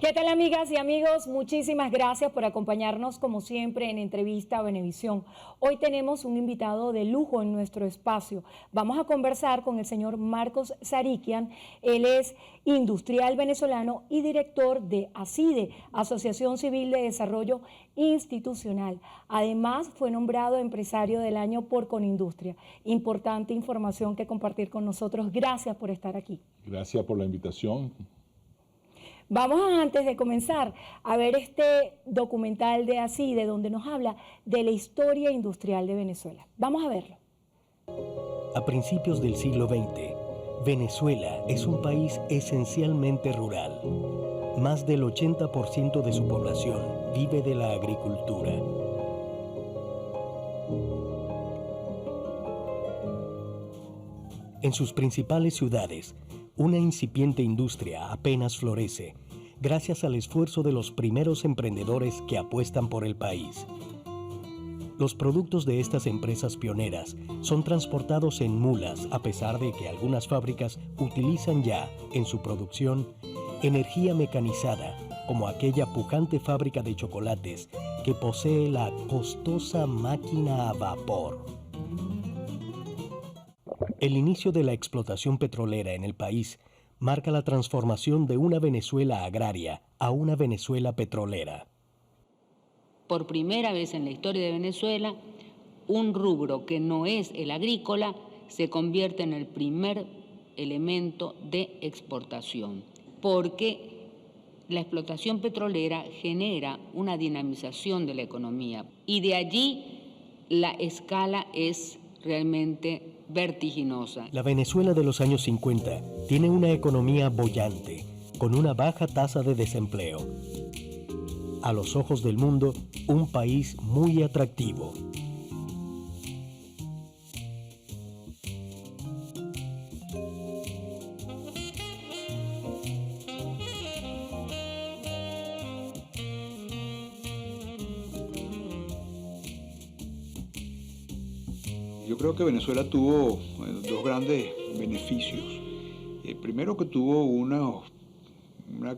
¿Qué tal, amigas y amigos? Muchísimas gracias por acompañarnos como siempre en Entrevista a Venevisión. Hoy tenemos un invitado de lujo en nuestro espacio. Vamos a conversar con el señor Marcos Sarikian. Él es industrial venezolano y director de ACIDE, Asociación Civil de Desarrollo Institucional. Además, fue nombrado empresario del año por Conindustria. Importante información que compartir con nosotros. Gracias por estar aquí. Gracias por la invitación. Vamos antes de comenzar a ver este documental de ACIDE donde nos habla de la historia industrial de Venezuela. Vamos a verlo. A principios del siglo XX, Venezuela es un país esencialmente rural. Más del 80% de su población vive de la agricultura. En sus principales ciudades, una incipiente industria apenas florece, gracias al esfuerzo de los primeros emprendedores que apuestan por el país. Los productos de estas empresas pioneras son transportados en mulas, a pesar de que algunas fábricas utilizan ya, en su producción, energía mecanizada, como aquella pujante fábrica de chocolates que posee la costosa máquina a vapor. El inicio de la explotación petrolera en el país marca la transformación de una Venezuela agraria a una Venezuela petrolera. Por primera vez en la historia de Venezuela, un rubro que no es el agrícola se convierte en el primer elemento de exportación, porque la explotación petrolera genera una dinamización de la economía y de allí la escala es realmente vertiginosa. La Venezuela de los años 50 tiene una economía boyante, con una baja tasa de desempleo. A los ojos del mundo, un país muy atractivo. Yo creo que Venezuela tuvo dos grandes beneficios. Primero, que tuvo una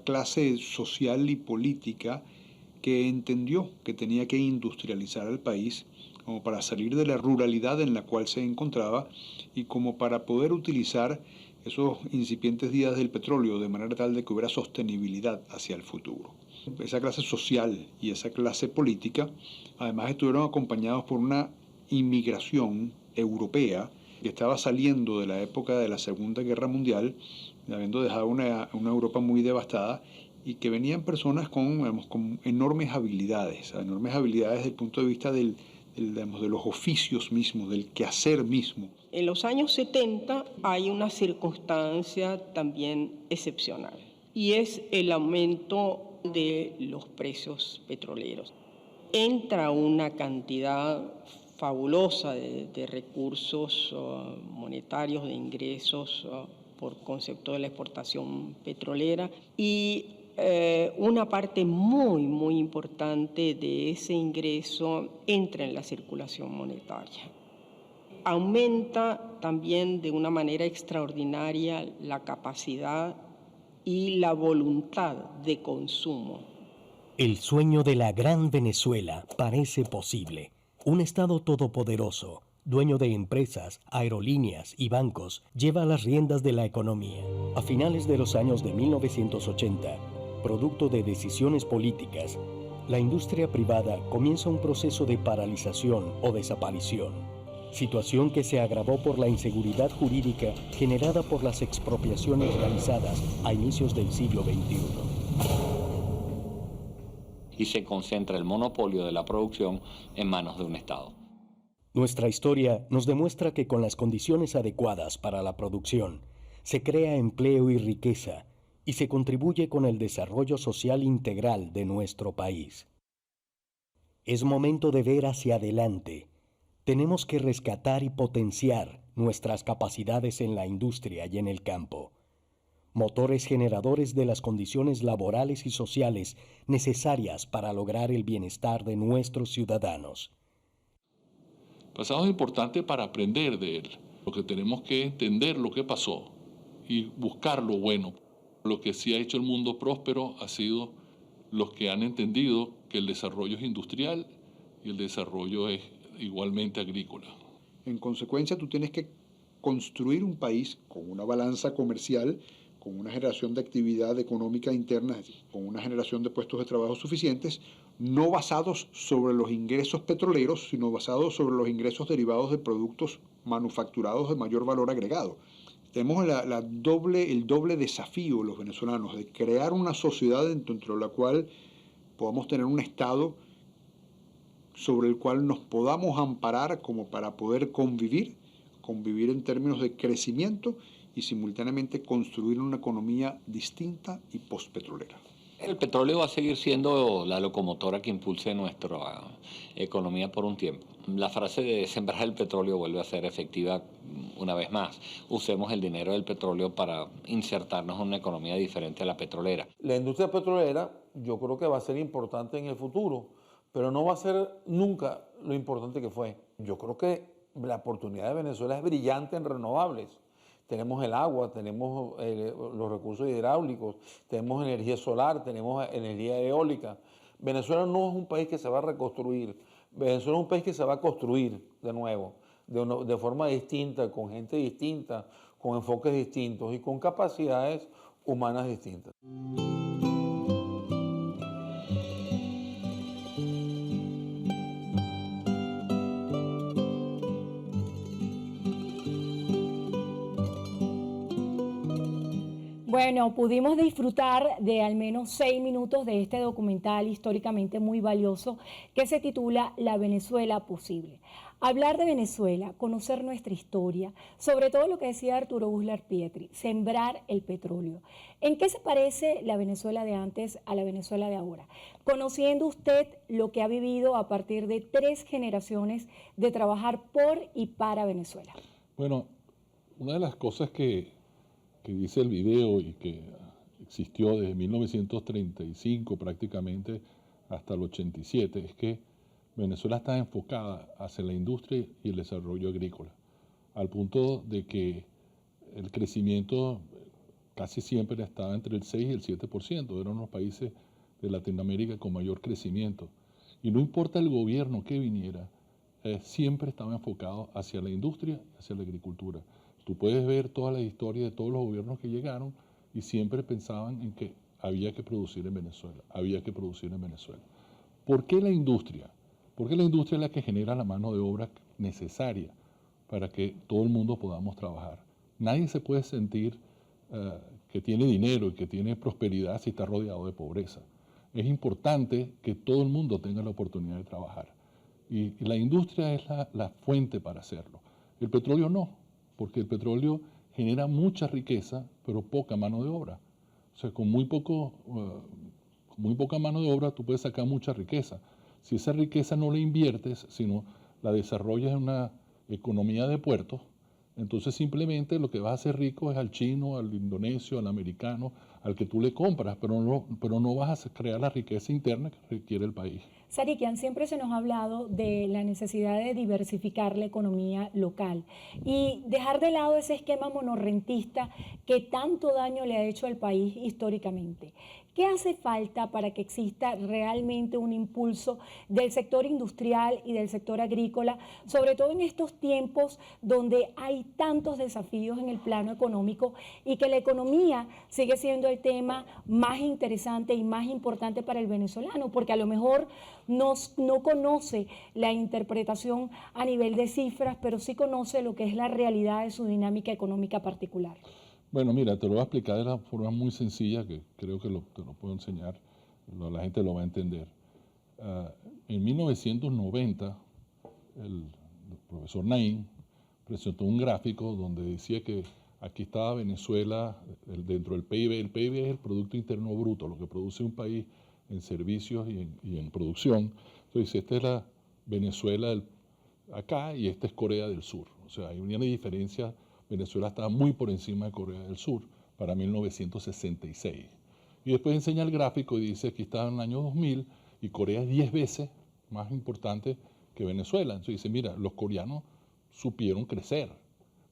clase social y política que entendió que tenía que industrializar al país como para salir de la ruralidad en la cual se encontraba y como para poder utilizar esos incipientes días del petróleo de manera tal de que hubiera sostenibilidad hacia el futuro. Esa clase social y esa clase política además estuvieron acompañados por una inmigración europea que estaba saliendo de la época de la Segunda Guerra Mundial, habiendo dejado una Europa muy devastada, y que venían personas con enormes habilidades desde el punto de vista de los oficios mismos, del quehacer mismo. En los años 70 hay una circunstancia también excepcional, y es el aumento de los precios petroleros. Entra una cantidad fabulosa de recursos monetarios, de ingresos por concepto de la exportación petrolera, y una parte muy, muy importante de ese ingreso entra en la circulación monetaria. Aumenta también de una manera extraordinaria la capacidad y la voluntad de consumo. El sueño de la gran Venezuela parece posible. Un Estado todopoderoso, dueño de empresas, aerolíneas y bancos, lleva las riendas de la economía. A finales de los años de 1980, producto de decisiones políticas, la industria privada comienza un proceso de paralización o desaparición, situación que se agravó por la inseguridad jurídica generada por las expropiaciones realizadas a inicios del siglo XXI. Y se concentra el monopolio de la producción en manos de un Estado. Nuestra historia nos demuestra que con las condiciones adecuadas para la producción, se crea empleo y riqueza y se contribuye con el desarrollo social integral de nuestro país. Es momento de ver hacia adelante. Tenemos que rescatar y potenciar nuestras capacidades en la industria y en el campo. Motores generadores de las condiciones laborales y sociales necesarias para lograr el bienestar de nuestros ciudadanos. El pasado es importante para aprender de él. Lo que tenemos que entender lo que pasó y buscar lo bueno. Lo que sí ha hecho el mundo próspero ha sido los que han entendido que el desarrollo es industrial y el desarrollo es igualmente agrícola. En consecuencia, tú tienes que construir un país con una balanza comercial, con una generación de actividad económica interna, con una generación de puestos de trabajo suficientes, no basados sobre los ingresos petroleros, sino basados sobre los ingresos derivados de productos manufacturados de mayor valor agregado. Tenemos el doble desafío, los venezolanos, de crear una sociedad dentro de la cual podamos tener un Estado sobre el cual nos podamos amparar como para poder convivir en términos de crecimiento y simultáneamente construir una economía distinta y postpetrolera. El petróleo va a seguir siendo la locomotora que impulse nuestra economía por un tiempo. La frase de sembrar el petróleo vuelve a ser efectiva una vez más. Usemos el dinero del petróleo para insertarnos en una economía diferente a la petrolera. La industria petrolera yo creo que va a ser importante en el futuro, pero no va a ser nunca lo importante que fue. Yo creo que la oportunidad de Venezuela es brillante en renovables. Tenemos el agua, tenemos los recursos hidráulicos, tenemos energía solar, tenemos energía eólica. Venezuela no es un país que se va a reconstruir. Venezuela es un país que se va a construir de nuevo, de forma distinta, con gente distinta, con enfoques distintos y con capacidades humanas distintas. Bueno, pudimos disfrutar de al menos 6 minutos de este documental históricamente muy valioso que se titula La Venezuela Posible. Hablar de Venezuela, conocer nuestra historia, sobre todo lo que decía Arturo Uslar Pietri, sembrar el petróleo. ¿En qué se parece la Venezuela de antes a la Venezuela de ahora? Conociendo usted lo que ha vivido a partir de 3 generaciones de trabajar por y para Venezuela. Bueno, una de las cosas que dice el video y que existió desde 1935 prácticamente hasta el 87 es que Venezuela está enfocada hacia la industria y el desarrollo agrícola, al punto de que el crecimiento casi siempre estaba entre el 6 y el 7%, eran los países de Latinoamérica con mayor crecimiento. Y no importa el gobierno que viniera, siempre estaba enfocado hacia la industria y hacia la agricultura. Tú puedes ver toda la historia de todos los gobiernos que llegaron y siempre pensaban en que había que producir en Venezuela, había que producir en Venezuela. ¿Por qué la industria? Porque la industria es la que genera la mano de obra necesaria para que todo el mundo podamos trabajar. Nadie se puede sentir que tiene dinero y que tiene prosperidad si está rodeado de pobreza. Es importante que todo el mundo tenga la oportunidad de trabajar. Y la industria es la fuente para hacerlo. El petróleo no, porque el petróleo genera mucha riqueza, pero poca mano de obra. O sea, con muy poca mano de obra tú puedes sacar mucha riqueza. Si esa riqueza no la inviertes, sino la desarrollas en una economía de puertos, entonces simplemente lo que vas a hacer rico es al chino, al indonesio, al americano, al que tú le compras, pero no vas a crear la riqueza interna que requiere el país. Sarikian, siempre se nos ha hablado de la necesidad de diversificar la economía local y dejar de lado ese esquema monorrentista que tanto daño le ha hecho al país históricamente. ¿Qué hace falta para que exista realmente un impulso del sector industrial y del sector agrícola, sobre todo en estos tiempos donde hay tantos desafíos en el plano económico y que la economía sigue siendo el tema más interesante y más importante para el venezolano? Porque a lo mejor no conoce la interpretación a nivel de cifras, pero sí conoce lo que es la realidad de su dinámica económica particular. Bueno, mira, te lo voy a explicar de una forma muy sencilla que creo que te lo puedo enseñar, la gente lo va a entender. En 1990, el profesor Naim presentó un gráfico donde decía que aquí estaba Venezuela dentro del PIB. El PIB es el Producto Interno Bruto, lo que produce un país en servicios y en producción. Entonces, esta es la Venezuela acá y esta es Corea del Sur. O sea, hay una diferencia. Venezuela estaba muy por encima de Corea del Sur para 1966. Y después enseña el gráfico y dice que estaba en el año 2000 y Corea es 10 veces más importante que Venezuela. Entonces dice, mira, los coreanos supieron crecer.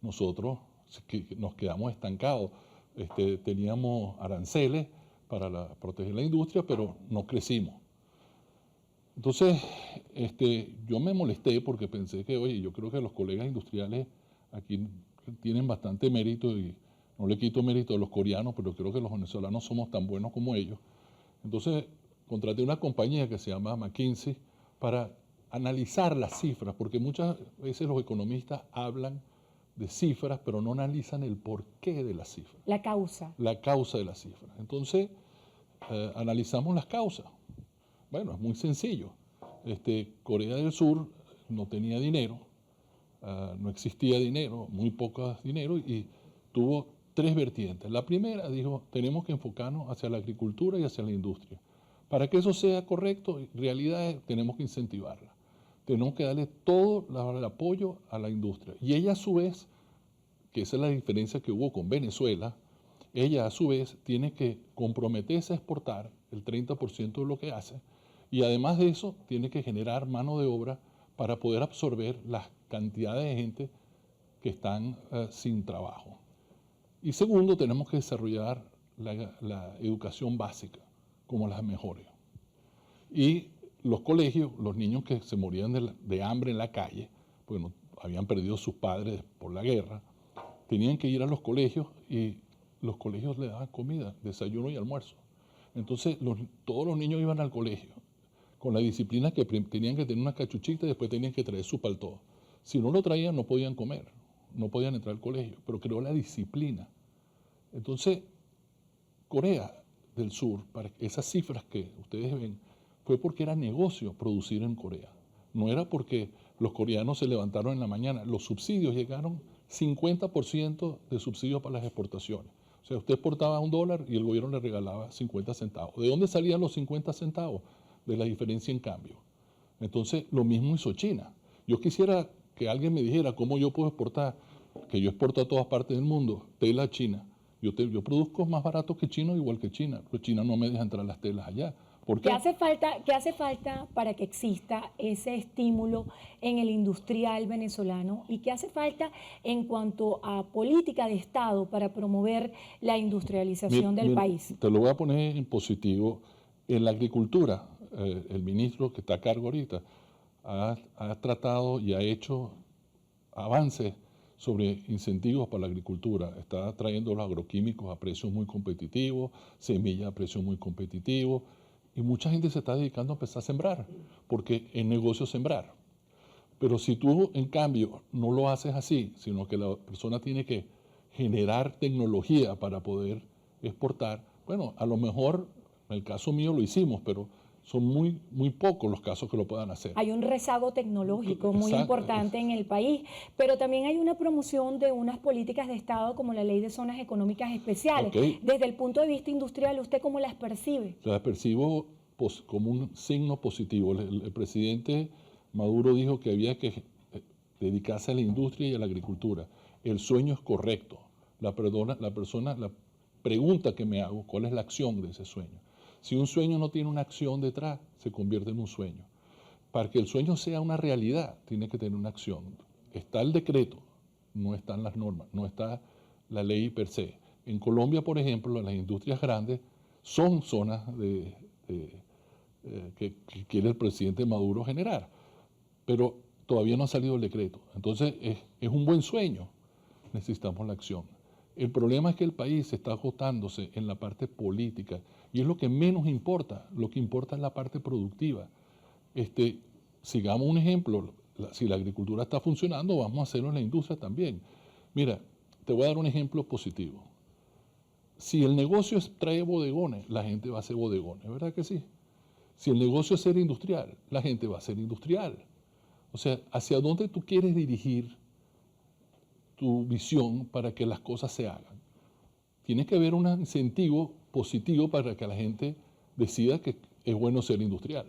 Nosotros nos quedamos estancados. Teníamos aranceles, para proteger la industria, pero no crecimos. Entonces, yo me molesté porque pensé que, oye, yo creo que los colegas industriales aquí tienen bastante mérito y no le quito mérito a los coreanos, pero creo que los venezolanos somos tan buenos como ellos. Entonces, contraté una compañía que se llama McKinsey para analizar las cifras, porque muchas veces los economistas hablan de cifras, pero no analizan el porqué de las cifras. La causa. La causa de las cifras. Entonces, analizamos las causas. Bueno, es muy sencillo. Corea del Sur no tenía dinero, no existía dinero, muy poco dinero, y tuvo tres vertientes. La primera dijo, tenemos que enfocarnos hacia la agricultura y hacia la industria. Para que eso sea correcto, en realidad tenemos que incentivarla. Tenemos que darle todo el apoyo a la industria. Y ella a su vez, que esa es la diferencia que hubo con Venezuela, ella a su vez tiene que comprometerse a exportar el 30% de lo que hace, y además de eso tiene que generar mano de obra para poder absorber las cantidades de gente que están sin trabajo. Y segundo, tenemos que desarrollar la educación básica como las mejores. Y los colegios, los niños que se morían de hambre en la calle, porque no, habían perdido sus padres por la guerra, tenían que ir a los colegios y los colegios le daban comida, desayuno y almuerzo. Entonces todos los niños iban al colegio con la disciplina que tenían que tener una cachuchita y después tenían que traer su paltó. Si no lo traían no podían comer, no podían entrar al colegio, pero creó la disciplina. Entonces, Corea del Sur, para esas cifras que ustedes ven, fue porque era negocio producir en Corea. No era porque los coreanos se levantaron en la mañana. Los subsidios llegaron 50% de subsidios para las exportaciones. O sea, usted exportaba $1 y el gobierno le regalaba 50 centavos. ¿De dónde salían los 50 centavos? De la diferencia en cambio. Entonces, lo mismo hizo China. Yo quisiera que alguien me dijera cómo yo puedo exportar, que yo exporto a todas partes del mundo, tela a China. Yo produzco más barato que China, igual que China, pero China no me deja entrar las telas allá. ¿Por qué? ¿Qué hace falta para que exista ese estímulo en el industrial venezolano? ¿Y qué hace falta en cuanto a política de Estado para promover la industrialización del país? Te lo voy a poner en positivo. En la agricultura, el ministro que está a cargo ahorita ha tratado y ha hecho avances sobre incentivos para la agricultura. Está trayendo los agroquímicos a precios muy competitivos, semillas a precios muy competitivos, y mucha gente se está dedicando a empezar a sembrar, porque es negocio sembrar. Pero si tú, en cambio, no lo haces así, sino que la persona tiene que generar tecnología para poder exportar, bueno, a lo mejor, en el caso mío lo hicimos, pero son muy pocos los casos que lo puedan hacer. Hay un rezago tecnológico muy importante en el país, pero también hay una promoción de unas políticas de Estado como la Ley de Zonas Económicas Especiales. Okay. Desde el punto de vista industrial, ¿usted cómo las percibe? Las percibo como un signo positivo. El presidente Maduro dijo que había que dedicarse a la industria y a la agricultura. El sueño es correcto. La pregunta que me hago, ¿cuál es la acción de ese sueño? Si un sueño no tiene una acción detrás, se convierte en un sueño. Para que el sueño sea una realidad, tiene que tener una acción. Está el decreto, no están las normas, no está la ley per se. En Colombia, por ejemplo, las industrias grandes son zonas que quiere el presidente Maduro generar, pero todavía no ha salido el decreto. Entonces, es un buen sueño, necesitamos la acción. El problema es que el país está agotándose en la parte política y es lo que menos importa. Lo que importa es la parte productiva. Sigamos un ejemplo. Si la agricultura está funcionando, vamos a hacerlo en la industria también. Mira, te voy a dar un ejemplo positivo. Si el negocio trae bodegones, la gente va a hacer bodegones, ¿verdad que sí? Si el negocio es ser industrial, la gente va a ser industrial. O sea, ¿hacia dónde tú quieres dirigir tu visión para que las cosas se hagan? Tiene que haber un incentivo positivo para que la gente decida que es bueno ser industrial.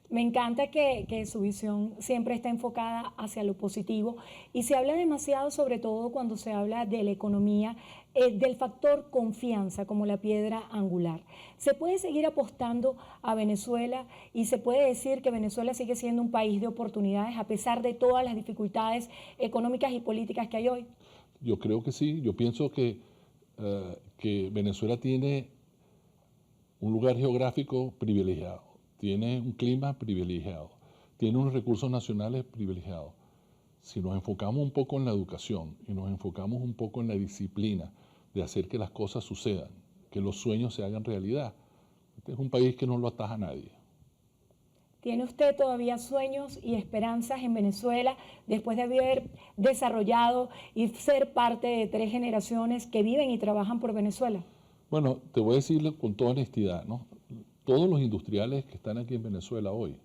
Me encanta que su visión siempre está enfocada hacia lo positivo y se habla demasiado, sobre todo cuando se habla de la economía, del factor confianza como la piedra angular. ¿Se puede seguir apostando a Venezuela y se puede decir que Venezuela sigue siendo un país de oportunidades a pesar de todas las dificultades económicas y políticas que hay hoy? Yo creo que sí. Yo pienso que Venezuela tiene un lugar geográfico privilegiado, tiene un clima privilegiado, tiene unos recursos nacionales privilegiados. Si nos enfocamos un poco en la educación y nos enfocamos un poco en la disciplina de hacer que las cosas sucedan, que los sueños se hagan realidad, este es un país que no lo ataja a nadie. ¿Tiene usted todavía sueños y esperanzas en Venezuela después de haber desarrollado y ser parte de 3 generaciones que viven y trabajan por Venezuela? Bueno, te voy a decirlo con toda honestidad, ¿no? Todos los industriales que están aquí en Venezuela hoy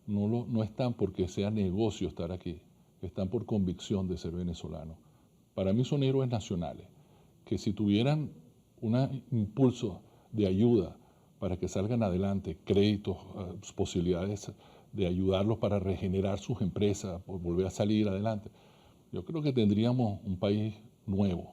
no están porque sea negocio estar aquí, están por convicción de ser venezolanos. Para mí son héroes nacionales, que si tuvieran un impulso de ayuda para que salgan adelante, créditos, posibilidades de ayudarlos para regenerar sus empresas, volver a salir adelante, yo creo que tendríamos un país nuevo,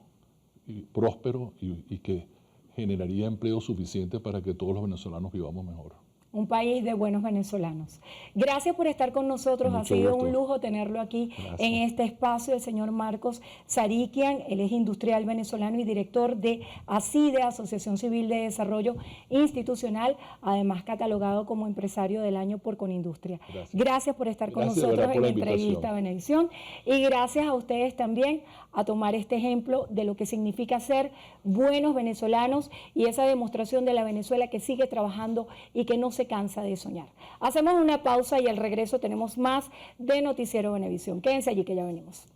y próspero y que generaría empleo suficiente para que todos los venezolanos vivamos mejor. Un país de buenos venezolanos. Gracias por estar con nosotros. Ha sido un lujo tenerlo aquí en este espacio, el señor Marcos Sarikian. Él es industrial venezolano y director de ACIDE, Asociación Civil de Desarrollo Institucional, además catalogado como empresario del año por Conindustria. Gracias por estar con nosotros en la entrevista a Venevisión. Y gracias a ustedes también a tomar este ejemplo de lo que significa ser buenos venezolanos y esa demostración de la Venezuela que sigue trabajando y que no se cansa de soñar. Hacemos una pausa y al regreso tenemos más de Noticiero Venevisión. Quédense allí que ya venimos.